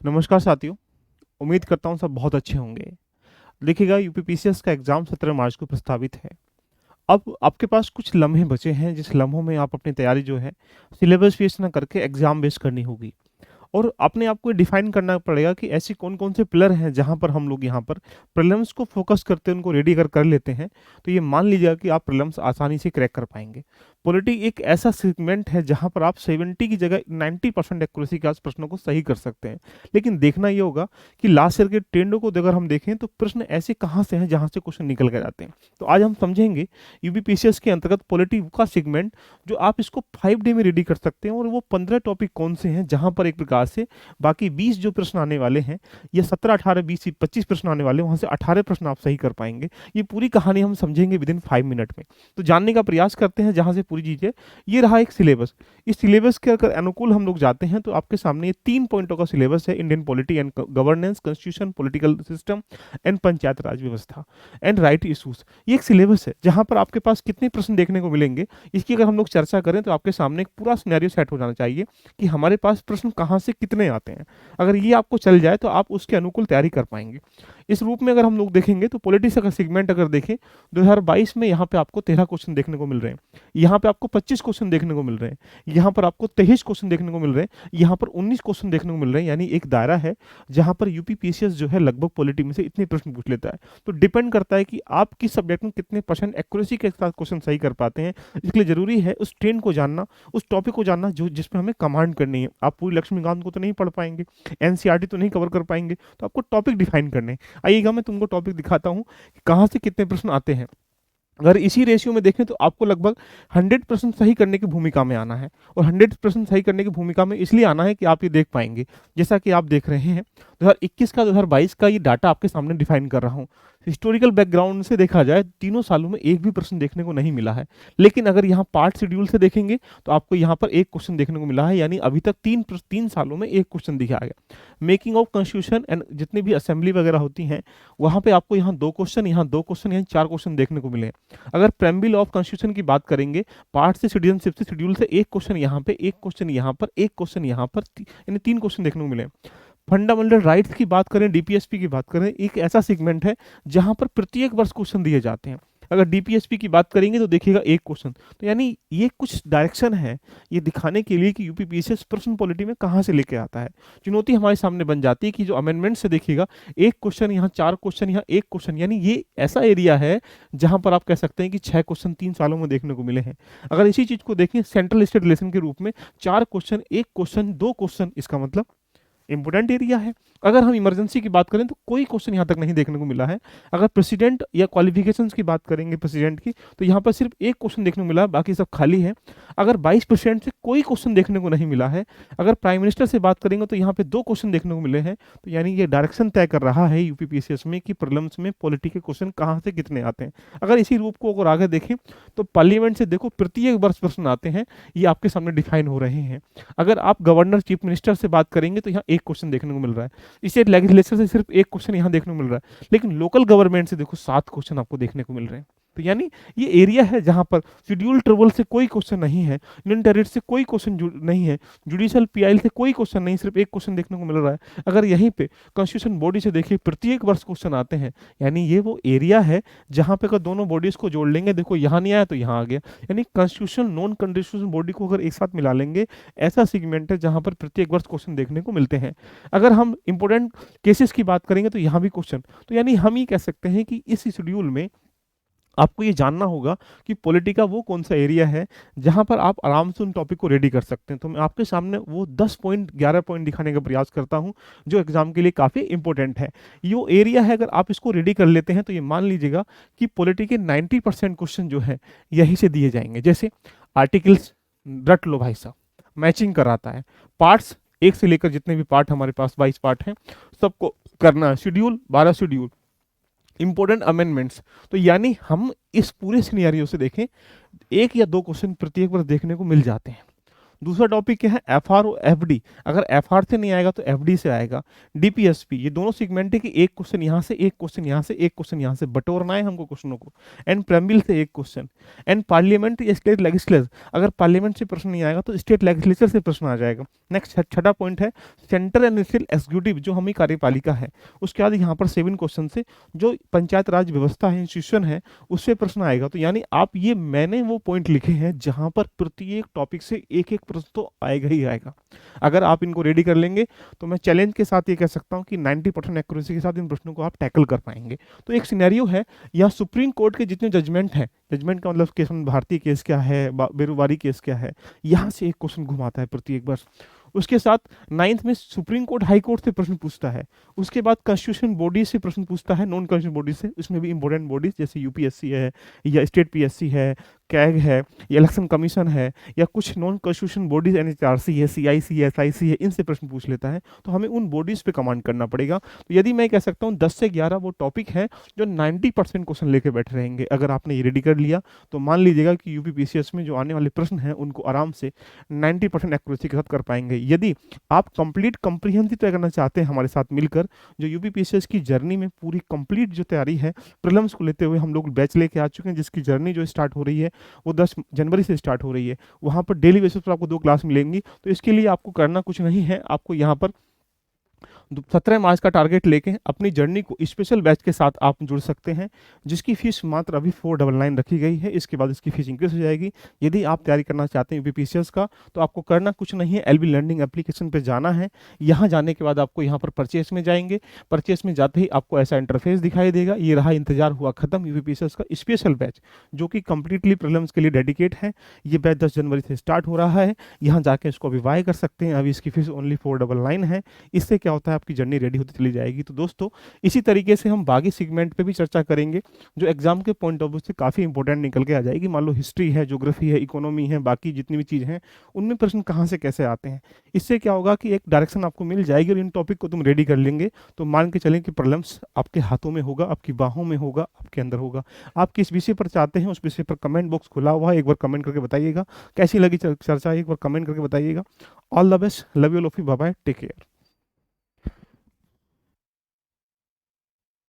नमस्कार साथियों। उम्मीद करता हूँ सब बहुत अच्छे होंगे। देखिएगा, यूपीपीसीएस का एग्ज़ाम 17 मार्च को प्रस्तावित है। अब आपके पास कुछ लम्हे बचे हैं, जिस लम्हों में आप अपनी तैयारी जो है सिलेबस बेस ना करके एग्ज़ाम बेस करनी होगी। और अपने आप को डिफाइन करना पड़ेगा कि ऐसी कौन-कौन से पिलर हैं जहाँ पर हम लोग यहाँ पर प्रीलिम्स को फोकस करते हैं, उनको रेडी कर लेते हैं, तो ये मान लीजिएगा कि आप प्रीलिम्स आसानी से क्रैक कर पाएँगे। पॉलिटी एक ऐसा सेगमेंट है जहाँ पर आप 70 की जगह 90% एक्यूरेसी के आस प्रश्नों को सही कर सकते हैं। लेकिन देखना ये होगा कि लास्ट ईयर के ट्रेंडों को अगर हम देखें तो प्रश्न ऐसे कहाँ से हैं जहाँ से क्वेश्चन निकल कर जाते हैं। तो आज हम समझेंगे यूपीपीसीएस के अंतर्गत पॉलिटी का सेगमेंट, जो आप इसको 5 डे में रेडी कर सकते हैं, और वो 15 टॉपिक कौन से हैं जहाँ पर एक प्रकार से बाकी 20 जो प्रश्न आने वाले हैं, ये 17, 18, 20, 25 प्रश्न आने वाले हैं, वहाँ से 18 प्रश्न आप सही कर पाएँगे। ये पूरी कहानी हम समझेंगे विदिन 5 मिनट में। तो जानने का प्रयास करते हैं जहाँ से पूरी चीज़ें। ये रहा एक सिलेबस। इस सिलेबस के अगर अनुकूल हम लोग जाते हैं तो आपके सामने ये 3 पॉइंटों का सिलेबस है: Indian polity and governance, constitution, political system and panchayat raj व्यवस्था एंड राइट इश्यूज। ये एक सिलेबस है जहाँ पर आपके पास कितने प्रश्न देखने को मिलेंगे, इसकी अगर हम लोग चर्चा करें तो आपके सामने एक पूरा सिनेरियो सेट हो जाना चाहिए कि हमारे पास प्रश्न कहाँ से कितने आते हैं। अगर ये आपको चल जाए तो आप उसके अनुकूल तैयारी कर पाएंगे। इस रूप में अगर हम लोग देखेंगे तो पॉलिटिक्स का सेगमेंट अगर देखें, 2022 में यहाँ पे आपको 13 क्वेश्चन देखने को मिल रहे हैं, यहाँ पे आपको 25 क्वेश्चन देखने को मिल रहे हैं, यहाँ पर आपको 23 क्वेश्चन देखने को मिल रहे हैं, यहाँ पर 19 क्वेश्चन देखने को मिल रहे हैं। यानी एक दायरा है जहाँ पर यूपीपीसीएस जो है लगभग पॉलिटी में से इतने प्रश्न पूछ लेता है। तो डिपेंड करता है कि आप किस सब्जेक्ट में कितने परसेंट एक्यूरेसी के साथ क्वेश्चन सही कर पाते हैं। इसके लिए जरूरी है उस ट्रेंड को जानना, उस टॉपिक को जानना जो जिसमें हमें कमांड करनी है। आप पूरी लक्ष्मीकांत को तो नहीं पढ़ पाएंगे, एनसीईआरटी तो नहीं कवर कर पाएंगे, तो आपको टॉपिक डिफाइन करने हैं। आइएगा, मैं तुमको टॉपिक दिखाता हूँ कि कहाँ से कितने प्रश्न आते हैं। अगर इसी रेशियो में देखें तो आपको लगभग 100% सही करने की भूमिका में आना है, और 100% सही करने की भूमिका में इसलिए आना है कि आप ये देख पाएंगे, जैसा कि आप देख रहे हैं 2021 का 2022 का ये डाटा आपके सामने डिफाइन कर रहा हूँ। हिस्टोरिकल बैकग्राउंड से देखा जाए, तीनों सालों में एक भी प्रश्न देखने को नहीं मिला है। लेकिन अगर यहाँ पार्ट शेड्यूल से देखेंगे तो आपको यहाँ पर एक क्वेश्चन देखने को मिला है, यानी अभी तक तीन सालों में एक क्वेश्चन दिखाया गया। मेकिंग ऑफ कॉन्स्टिट्यूशन एंड जितनी भी असेंबली वगैरह होती हैं, वहाँ पे आपको यहाँ 2 क्वेश्चन, यहाँ 2 क्वेश्चन, यहाँ 4 क्वेश्चन देखने को मिले। अगर प्रेम्बिल ऑफ कॉन्स्टिट्यूशन की बात करेंगे, पार्ट से, सिटीजनशिप से, शेड्यूल से, एक क्वेश्चन यहाँ पे, एक क्वेश्चन यहाँ पर, एक क्वेश्चन यहाँ पर, यानी 3 क्वेश्चन देखने को मिले। फंडामेंटल राइट्स की बात करें, डीपीएसपी की बात करें, एक ऐसा सेगमेंट है जहां पर प्रत्येक वर्ष क्वेश्चन दिए जाते हैं। अगर डीपीएसपी की बात करेंगे तो देखिएगा एक क्वेश्चन। तो यानी ये कुछ डायरेक्शन है, ये दिखाने के लिए कि यूपीपीसीएस प्रश्न पॉलिटी में कहाँ से लेके आता है। चुनौती हमारे सामने बन जाती है कि जो अमेंडमेंट से देखिएगा, एक क्वेश्चन यहाँ, 4 क्वेश्चन यहाँ, एक क्वेश्चन, यानी ये ऐसा एरिया है जहां पर आप कह सकते हैं कि 6 क्वेश्चन 3 सालों में देखने को मिले हैं। अगर इसी चीज को देखें सेंट्रल स्टेट रिलेशन के रूप में, 4 क्वेश्चन, एक क्वेश्चन, 2 क्वेश्चन, इसका मतलब इंपोर्टेंट एरिया है। अगर हम इमरजेंसी की बात करें तो कोई क्वेश्चन यहाँ तक नहीं देखने को मिला है। अगर प्रेसिडेंट या क्वालिफिकेशंस की बात करेंगे प्रेसिडेंट की, तो यहाँ पर सिर्फ एक क्वेश्चन देखने को मिला, बाकी सब खाली है। अगर 22% से कोई क्वेश्चन देखने को नहीं मिला है। अगर प्राइम मिनिस्टर से बात करेंगे तो यहाँ पे 2 क्वेश्चन देखने को मिले हैं। तो यानी ये डायरेक्शन तय कर रहा है यूपीपीसीएस में कि प्रीलिम्स में पॉलिटी के क्वेश्चन कहाँ से कितने आते हैं। अगर इसी रूप को अगर आगे देखें तो पार्लियामेंट से देखो प्रत्येक वर्ष प्रश्न आते हैं, ये आपके सामने डिफाइन हो रहे हैं। अगर आप गवर्नर, चीफ मिनिस्टर से बात करेंगे तो यहाँ एक क्वेश्चन देखने को मिल रहा है। स्टेट लेजिस्लेचर से सिर्फ एक क्वेश्चन यहाँ देखने को मिल रहा है। लेकिन लोकल गवर्नमेंट से देखो 7 क्वेश्चन आपको देखने को मिल रहे हैं। तो यानी ये एरिया है जहां पर शेड्यूल ट्रिब्यूनल से कोई क्वेश्चन नहीं है, यूनियन टेरिटरी से कोई क्वेश्चन नहीं है, जुडिशियल पीआई से कोई क्वेश्चन नहीं, सिर्फ एक क्वेश्चन देखने को मिल रहा है। अगर यहीं पे कॉन्स्टिट्यूशन बॉडी से देखिए प्रत्येक वर्ष क्वेश्चन आते हैं, यानी ये वो एरिया है जहां पे अगर दोनों बॉडीज को जोड़ लेंगे, देखो यहाँ नहीं आया तो यहाँ आ गया, यानी कॉन्स्टिट्यूशन नॉन कॉन्स्टिट्यूशन बॉडी को अगर एक साथ मिला लेंगे, ऐसा सेगमेंट है जहां पर प्रत्येक वर्ष क्वेश्चन देखने को मिलते हैं। अगर हम इंपोर्टेंट केसेस की बात करेंगे तो यहाँ भी क्वेश्चन। तो यानी हम ये कह सकते हैं कि इस शेड्यूल में आपको ये जानना होगा कि पॉलिटी का वो कौन सा एरिया है जहां पर आप आराम से उन टॉपिक को रेडी कर सकते हैं। तो मैं आपके सामने वो 10 पॉइंट, 11 पॉइंट दिखाने का प्रयास करता हूं जो एग्जाम के लिए काफ़ी इंपॉर्टेंट है। ये एरिया है, अगर आप इसको रेडी कर लेते हैं तो ये मान लीजिएगा कि पॉलिटी के 90% क्वेश्चन जो है यहीं से दिए जाएंगे। जैसे आर्टिकल्स रट लो भाई साहब, मैचिंग कराता है, पार्ट्स एक से लेकर जितने भी पार्ट हमारे पास 22 पार्ट हैं सबको करना है, शेड्यूल 12 शेड्यूल, इंपॉर्टेंट अमेंडमेंट्स। तो यानी हम इस पूरे सिनेरियो से देखें, एक या दो क्वेश्चन प्रत्येक वर्ष देखने को मिल जाते हैं। दूसरा टॉपिक क्या है, एफआर और एफडी। अगर एफआर से नहीं आएगा तो एफडी से आएगा। डीपीएसपी, ये दोनों सेगमेंट है कि एक क्वेश्चन यहाँ से, एक क्वेश्चन यहाँ से, एक क्वेश्चन यहाँ से, बटोरना है हमको क्वेश्चनों को। एंड प्रेम्बिल से एक क्वेश्चन। एंड पार्लियामेंट या स्टेट लेजिस्लेचर, अगर पार्लियामेंट से प्रश्न नहीं आएगा तो स्टेट लेजिस्लेचर से प्रश्न आ जाएगा। नेक्स्ट छठा पॉइंट है सेंट्रल एंड स्टेट एग्जीक्यूटिव, जो हमारी कार्यपालिका है। उसके बाद यहाँ पर 7 क्वेश्चन से जो पंचायत राज व्यवस्था है, इंस्टीट्यूशन है, उससे प्रश्न आएगा। तो यानी आप ये, मैंने वो पॉइंट लिखे हैं जहां पर प्रत्येक टॉपिक से एक एक प्रश्न तो आएगा ही आएगा। अगर आप इनको रेडी कर लेंगे तो मैं चैलेंज के साथ ये कह सकता हूं कि 90% एक्यूरेसी के साथ इन प्रश्नों को आप टैकल कर पाएंगे। तो एक सिनेरियो है, यहाँ सुप्रीम कोर्ट के जितने जजमेंट हैं, जजमेंट का मतलब केस, भारतीय केस क्या है, बेरोबारी केस क्या है, यहाँ से एक क्वेश्चन घुमाता है प्रत्येक बार। उसके साथ 9th में सुप्रीम कोर्ट हाई कोर्ट से प्रश्न पूछता है। उसके बाद कॉन्स्टिट्यूशन बॉडी से प्रश्न पूछता है, नॉन कॉन्स्टिट्यूशन बॉडी से। उसमें भी इंपॉर्टेंट बॉडीज जैसे यूपीएससी है, या स्टेट पीएससी है, कैग है, या इलेक्शन कमीशन है, या कुछ नॉन कॉन्स्टिट्यूशन बॉडीज एनएचआरसी है, सीआईसी है, एसआईसी है, इनसे प्रश्न पूछ लेता है। तो हमें उन बॉडीज पे कमांड करना पड़ेगा। तो यदि मैं कह सकता हूँ 10 से 11 वो टॉपिक है जो 90% क्वेश्चन लेके बैठे रहेंगे। अगर आपने ये रेडी कर लिया तो मान लीजिएगा कि यूपीपीसीएस में जो आने वाले प्रश्न हैं उनको आराम से 90% एक्यूरेसी के साथ कर पाएंगे। यदि आप कंप्लीट कॉम्प्रिहेंसिव तय करना चाहते हैं हमारे साथ मिलकर, जो यूपीपीसीएस की जर्नी में पूरी कंप्लीट जो तैयारी है, प्रीलिम्स को लेते हुए हम लोग बैच लेके आ चुके हैं, जिसकी जर्नी जो स्टार्ट हो रही है वो 10 जनवरी से स्टार्ट हो रही है। वहाँ पर डेली बेसिस पर आपको 2 क्लास मिलेंगी। तो इसके लिए आपको करना कुछ नहीं है, आपको यहाँ पर 17 मार्च का टारगेट लेके अपनी जर्नी को स्पेशल बैच के साथ आप जुड़ सकते हैं, जिसकी फीस मात्र अभी 499 रखी गई है। इसके बाद इसकी फीस इंक्रीज हो जाएगी। यदि आप तैयारी करना चाहते हैं यूपीपीसीएस का, तो आपको करना कुछ नहीं है, एलबी लर्निंग एप्लीकेशन पे जाना है। यहाँ जाने के बाद आपको यहाँ पर परचेस में जाएंगे। परचेस में जाते ही आपको ऐसा इंटरफेस दिखाई देगा, ये रहा, इंतजार हुआ खत्म, यूपीपीसीएस का स्पेशल बैच जो कि कंप्लीटली प्रीलिम्स के लिए डेडिकेट है। ये बैच 10 जनवरी से स्टार्ट हो रहा है। यहाँ जाके इसको अभी बाय कर सकते हैं। अभी इसकी फीस ओनली 499 है। इससे क्या होता है, आपकी जर्नी रेडी होती चली जाएगी। तो दोस्तों, इसी तरीके से हम बाकी सेगमेंट पे भी चर्चा करेंगे जो एग्जाम के पॉइंट ऑफ व्यू से काफ़ी इंपॉर्टेंट निकल के आ जाएगी। मान लो हिस्ट्री है, ज्योग्राफी है, इकोनॉमी है, बाकी जितनी भी चीज़ हैं उनमें प्रश्न कहाँ से कैसे आते हैं। इससे क्या होगा कि एक डायरेक्शन आपको मिल जाएगी और इन टॉपिक को तुम रेडी कर लेंगे तो मान के चलें कि प्रॉब्लम्स आपके हाथों में होगा, आपकी बाहों में होगा, आपके अंदर होगा। आप किस विषय पर चाहते हैं उस विषय पर कमेंट बॉक्स खुला हुआ है, एक बार कमेंट करके बताइएगा। कैसी लगी चर्चा, एक बार कमेंट करके बताइएगा। All the best, love you, लोफी, बाय बाय, टेक केयर।